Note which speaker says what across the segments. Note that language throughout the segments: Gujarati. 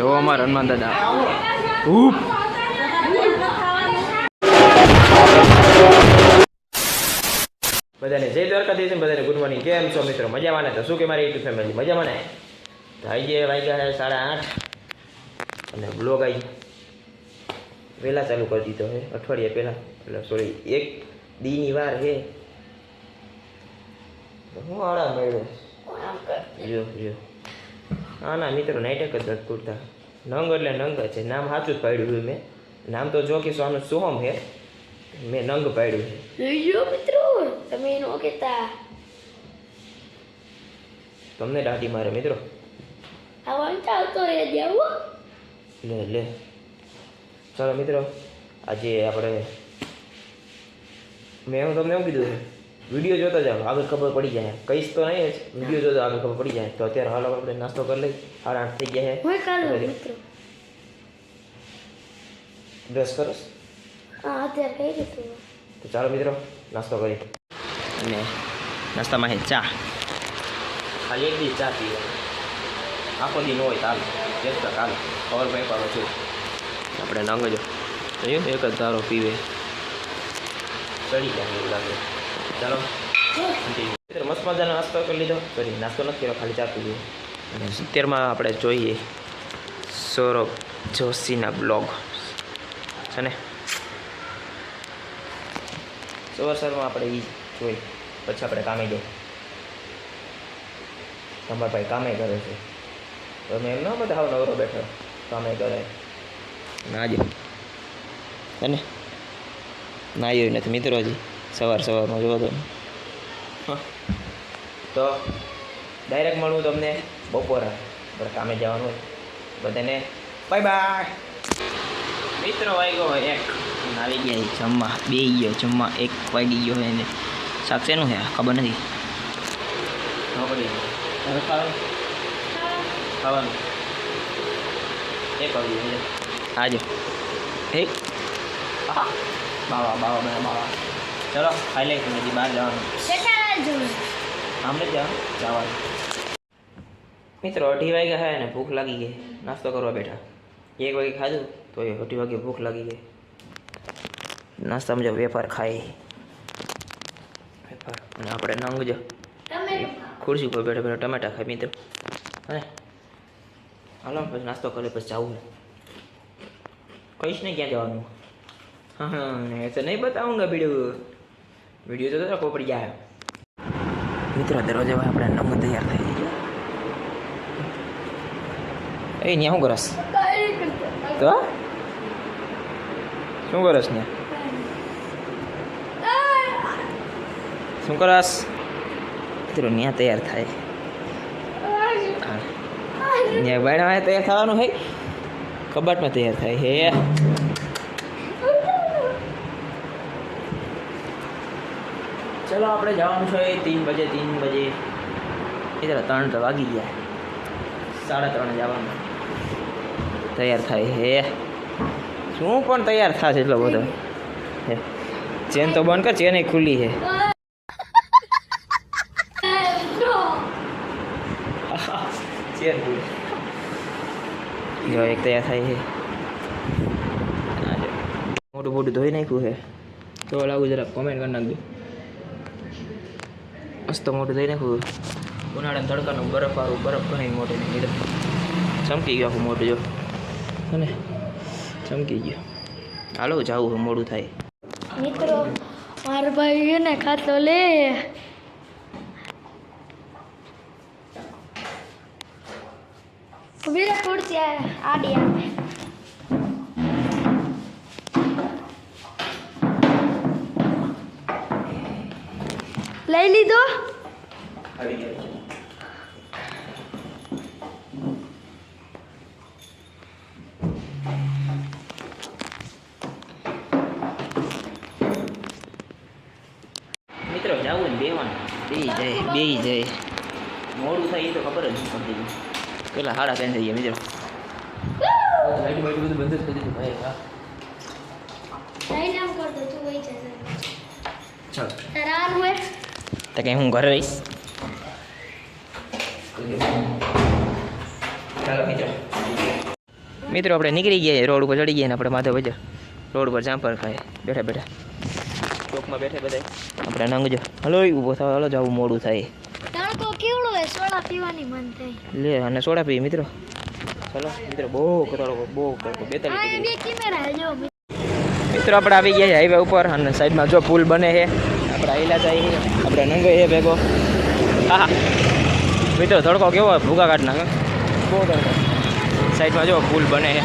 Speaker 1: જો અમારા હનુમાન દાદા બધાને જય દ્વારકાધીશ, બધાને ગુડ મોર્નિંગ. કેમ છો મિત્રો? મજામાં ને? તો શું કે મારી યુટ્યુબ ફેમિલી મજામાં ને? તો આવી જે વાગ્યા છે 8:30 અને બ્લોગ આવી વહેલા ચાલુ કરી દીધો છે અઠવાડિયા પહેલાં, એટલે સોરી એક દીની વાર છે. હું આડા મેળવ્યો જો જો હા ના મિત્રો નાઇટક જ નથી પૂરતા. નંગ એટલે નંગ છે, નામ સાચું જ પાડ્યું છે મેં. નામ તો જો કે સ્વામી સોહમ છે, મેં નંગ પાડ્યું છે.
Speaker 2: મિત્રો તમે એનો કહેતા
Speaker 1: તમને દાઢી મારે મિત્રો.
Speaker 2: આવા ચાલતો રહે દેવો
Speaker 1: લે લે ચાલો મિત્રો, આજે આપણે મેં હું તમને એવું કીધું છે વિડીયો જોતા જાઓ, આગળ ખબર પડી જાય. કહીશ તો નહીં જ, વિડીયો જોતા આગળ ખબર પડી જાય. તો અત્યારે હાલ આપણે નાસ્તો કરી લઈ. 8:30 થઈ ગયા છે. બ્રશ કરસ?
Speaker 2: હા અત્યારે કઈ રીતે?
Speaker 1: તો ચાલો મિત્રો નાસ્તો કરી. અને નાસ્તામાં છે ચા. ખાલી એક દી ચા પીએ, આખો દી ન હોય ચાલો, એક તક હાલ ખબર ભાઈ પાડો છું. આપણે નંગ જો જોયું એક જ ધારો પીવે ચડી જાય એવું લાગે. ચાલો મસ્ત મજાનો નાસ્તો કરી લીધો. સોરી નાસ્તો નથી કર્યો, ખાલી ચા પી લીધો. અને 70માં આપણે જોઈએ સૌરભ જોશીના બ્લોગ છે ને. સવારમાં આપણે એ જોઈ પછી આપણે કામે જઈએ. તમારા ભાઈ કામે કરે છે, તમે એમ ના બધા હાવ નવરો બેઠો કામે કરે ના જ હે ને. નાયો નથી મિત્રો હજી સવારમાં જોવો તો. તો ડાયરેક્ટ મળું તમને બપોરે, આપણે કામે જવાનું હોય. બધાને બાય બાય. મિત્રો વાગ્યો હોય 1, આવી ગયા જમવા, બે ગયો જમવા. 1 વાગી ગયો હોય એને. શાક શેનું છે ખબર નથી. ખાવાનું 1 વાગી ગયો આજો. એક બાવા ચલો ખાઈ લઈ. તમે બહાર જવાનું આમને જવાનું. મિત્રો 2:30 વાગ્યા છે ને ભૂખ લાગી ગઈ. નાસ્તો કરવા બેઠા. 1 વાગે ખાધું તો 2:30 વાગે ભૂખ લાગી ગઈ. નાસ્તામાં જો વેફર ખાઈ વેફર, અને આપણે નંગ જો ખુરશી ઉપર બેઠા બેઠા ટમેટા ખાઈ મિત્રો. હે હાલો પછી નાસ્તો કરે પછી જવું. કહીશ ને ક્યાં જવાનું? હા ऐसे नहीं बताऊंगा. वीडियो तो खबर पड़ जाए. મિત્રો દરવાજા આપણે નંગ તૈયાર થઈ ગયા. એ ન્યા શું કરસ? તો શું કરસ ને? શું કરસ? મિત્રો ન્યા તૈયાર થાય. ન્યા બાયણા તૈયાર થવાનું હે, કબાટમાં તૈયાર થાય હે. ચલો આપણે જવાનું છે 3 બજે. ઇધર 3 તો વાગી ગયા. 3:30 જવાનું. તૈયાર થાય હે. શું પણ તૈયાર થશે એટલો બધો હે. ચેન તો બંધ કર, ચેન ખુલ્લી છે. ચેન ખુલ્લી જો એક તૈયાર થાય છે. મોટું ધોઈ નાખ્યું છે. તો લાવું જરા કોમેન્ટ કરી નાખજો. મસ્ત મોટું ધોઈ નાખ્યું. ઉનાળાના તડકાનું બરફવાળું બરફ ઘણી મોટું નીકળે. ચમકી ગયું આખું મોટું જો અને ચમકી ગયું. હાલો જાવું મોડું થાય.
Speaker 2: મિત્રો મારો ભાઈ ને ખાતો લે વિરા કુર્તી આડી આવે. લઈ લીધો.
Speaker 1: મિત્રો જવું ને બેવાનું બે જાય મોડું થાય એ તો ખબર જ નથી પડતી. પેલા 3:30 થઈ ગયા મિત્રો. લાઈટ બધું બંધ જ કરી દીધું ભાઈ. હા
Speaker 2: લઈને આમ કર દો તું વઈ જશે.
Speaker 1: ચાલ
Speaker 2: તરાર હોય
Speaker 1: તો કંઈ હું ઘરે રહીશ. ચાલો મિત્રો મિત્રો આપણે નીકળી ગયા રોડ ઉપર ચડી ગયા ને આપણે માધવ બજાર રોડ પર જામફળ ખાય બેઠા બેઠા ચોકમાં બેઠે બધા આપણે નંગજો હલો ઊભો થાવ હલો જવું મોડું થાય
Speaker 2: તડકો કેવડો હે સોડા પીવાની મન થાય
Speaker 1: લે અને સોડા પી મિત્રો ચલો મિત્રો બહુ તડકો 42
Speaker 2: આ
Speaker 1: ડિગ્રી
Speaker 2: બે કેમેરા જો
Speaker 1: મિત્રો આપણે આવી ગયા હાઈવે ઉપર અને સાઈડમાં જો પુલ બને છે આપણે આઈલા જાય આપણે નંગો છે ભેગો હા હા મિત્રો તડકો કેવો ભૂગા કાઢ નાખે બહુ તડકો સાઈડમાં જો પુલ બને છે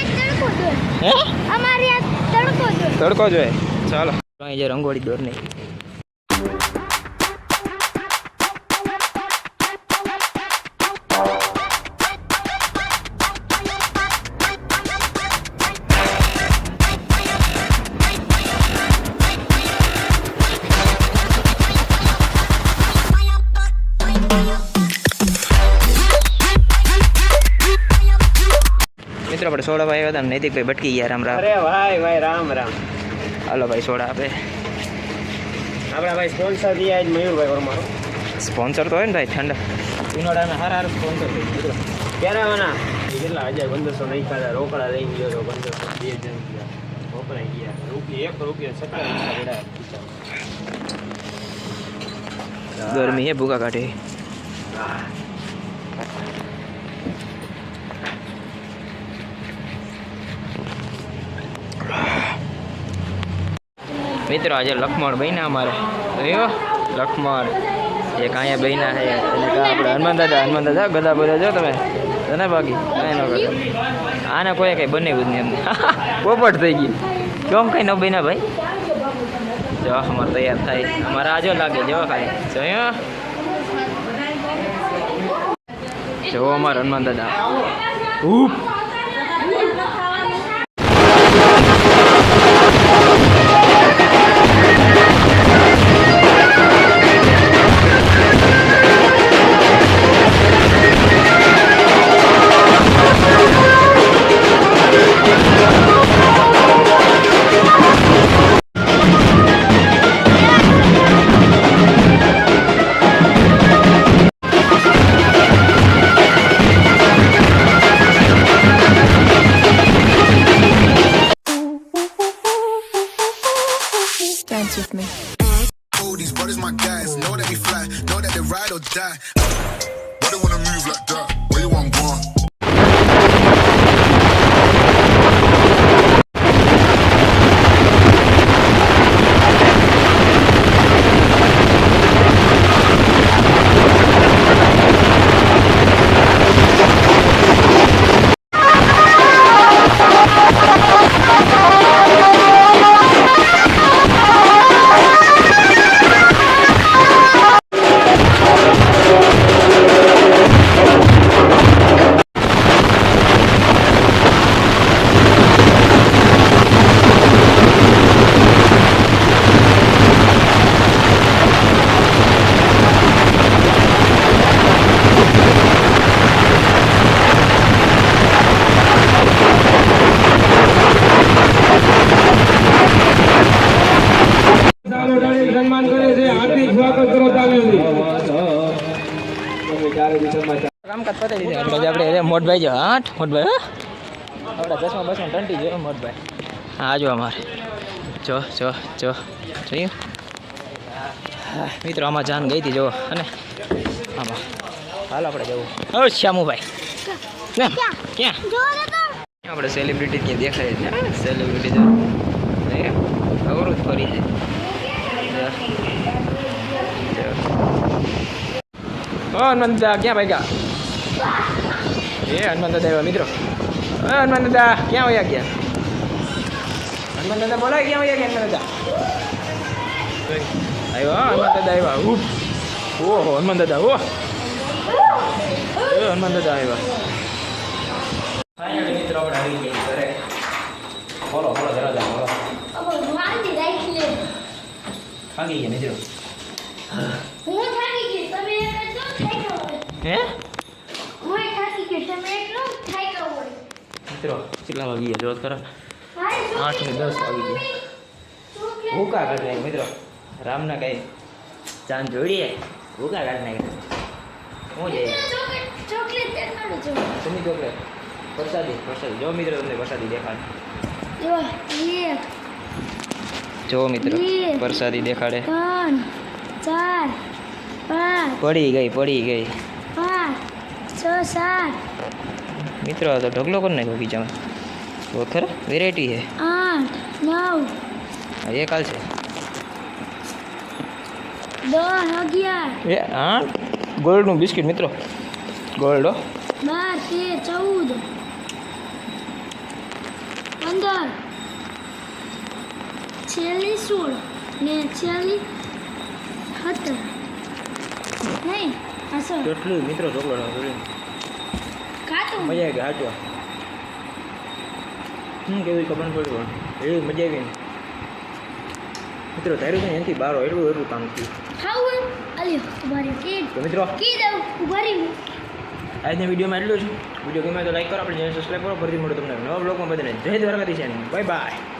Speaker 2: તડકો જો
Speaker 1: હે
Speaker 2: અમારી આ તડકો જો
Speaker 1: તડકો જોઈએ ચાલો અહીં જે રંગોળી દોર નહીં મિત્રો આપણે સોડા ભાઈ આવ્યા હતા નૈતિકભાઈ ભટકી ગયા રામ રામ
Speaker 3: અરે ભાઈ રામ રામ
Speaker 1: હાલો ભાઈ સોડા આપે
Speaker 3: આપણા ભાઈ સ્પોન્સર દી આજ મયુરભાઈ વર્મારો
Speaker 1: સ્પોન્સર તો હોય ને ભાઈ ઠંડા
Speaker 3: ઉનાળાના હારા સ્પોન્સર થઈ ગયો ક્યારે આવવાના એ કેટલા 1500 નહીં ખાધા રોકડા લઈને ગયો તો 1500 બે જણ ગયા વપરાઈ ગયા ₹1 17
Speaker 1: ગરમી હે ભૂકા કાઢે મિત્રો આજે લખમણ બહેના અમારે જોયો લખમણ એક અહીંયા બહેના છે અને આપણે હનુમાન દાદા ગદા બોલ્યા જો તમે તને બાકી કાંઈ ન કરે આને કોઈ કંઈ બનાવ્યું જ નહીં એમને પોપટ થઈ ગયું કેમ કંઈ ન બન્યા ભાઈ જો અમારે તૈયાર થાય અમારે આજો લાગે જો ખાલી જોયો જો અમારા હનુમાન દાદા ઉપ
Speaker 4: Dance with me.
Speaker 5: Oh, these brothers my guys. Know that we fly, know that they ride or die. Why they wanna move like that? Where you want going?
Speaker 3: સન્માન કરે છે હાર્દિક સ્વાગત કરો તાલીમથી
Speaker 1: કામકાજ પતાવી દીધું એટલે આપણે મોટભાઈ જો હા મોટભાઈ હા આપણા 10માં ટંટી જો મોટભાઈ હા જો અમારે જો જોયું મિત્રો આમાં જાન ગઈ હતી જો અને આમાં હાલ આપણે જવું હવે શ્યામુભાઈ ક્યાં આપણે સેલિબ્રિટી ક્યાં દેખાય છે સેલિબ્રિટી જો અવરોધ કરી છે હનુમાન દાદા ક્યાં ભાઈ ગયા એ હનુમાન દાદા આવ્યા મિત્રો હનુમાન દાદા ક્યાં વયા ગયા હનુમાન દાદા બોલાય ક્યાં વયા ગયા હનુમાન દાદા આવ્યો હનુમાન દાદા આવ્યા ઓહો હનુમાન દાદા ઓહ હનુમાન દાદા આવ્યા ફાઇનલી મિત્રો આપણે આવી ગયા ઘરે બોલો દરવાજા બોલો થાકી ગયા મિત્રો
Speaker 2: હું થાકી ગઈ તમે એટલો થાક્યો
Speaker 1: હે
Speaker 2: હું થાકી ગઈ તમે એટલો થાક્યો હોય
Speaker 1: મિત્રો કેટલા વાગી ગયા જોત કરો 8 ને 10 વાગી ગયા ભૂકા કાઢી નાખી મિત્રો રામના કઈ ચાંદ જોડીએ ભૂકા કાઢી નાખી હું જઈએ
Speaker 2: ચોકલેટ દેખાડો છો
Speaker 1: તમે ચોકલેટ વરસાદી જો મિત્રો તમને વરસાદી દેખાડે
Speaker 2: જો 1
Speaker 1: જો મિત્રો
Speaker 2: 2
Speaker 1: વરસાદી દેખાડે
Speaker 2: 3 4 5
Speaker 1: પડી ગઈ
Speaker 2: 5 6 7
Speaker 1: મિત્રો આ તો ઢગલો કરી નાખ્યો બગીચામાં તો ખરા વેરાયટી છે
Speaker 2: 8 9
Speaker 1: આ એક હાલ છે
Speaker 2: 10 11
Speaker 1: એ હા ગોલ્ડનું બિસ્કિટ મિત્રો ગોલ્ડ
Speaker 2: 12 13 14 15 છેલ્લી 16 ને છેલ્લી 17 નહીં આ સો
Speaker 1: કેટલું મિત્રો ચોકલેટ
Speaker 2: ખાતું
Speaker 1: મજા આવી ગઈ હાચવા કેવી ખબર પડ્યું એવી મજા આવી ને મિત્રો તારું છે ને એનાથી બારો એટલું કામ થયું
Speaker 2: ખાવું અલ્યો ઉભારી કે
Speaker 1: તો મિત્રો
Speaker 2: દઉં ઉભારી
Speaker 1: આજના વિડીયોમાં એટલું જ વિડીયો ગમે તો લાઈક કરો આપણે ચેનલ સબસ્ક્રાઈબ કરો ફરીથી મળો તમને નવા બ્લોગમાં બધાને જય દ્વારકાધીશ બાય બાય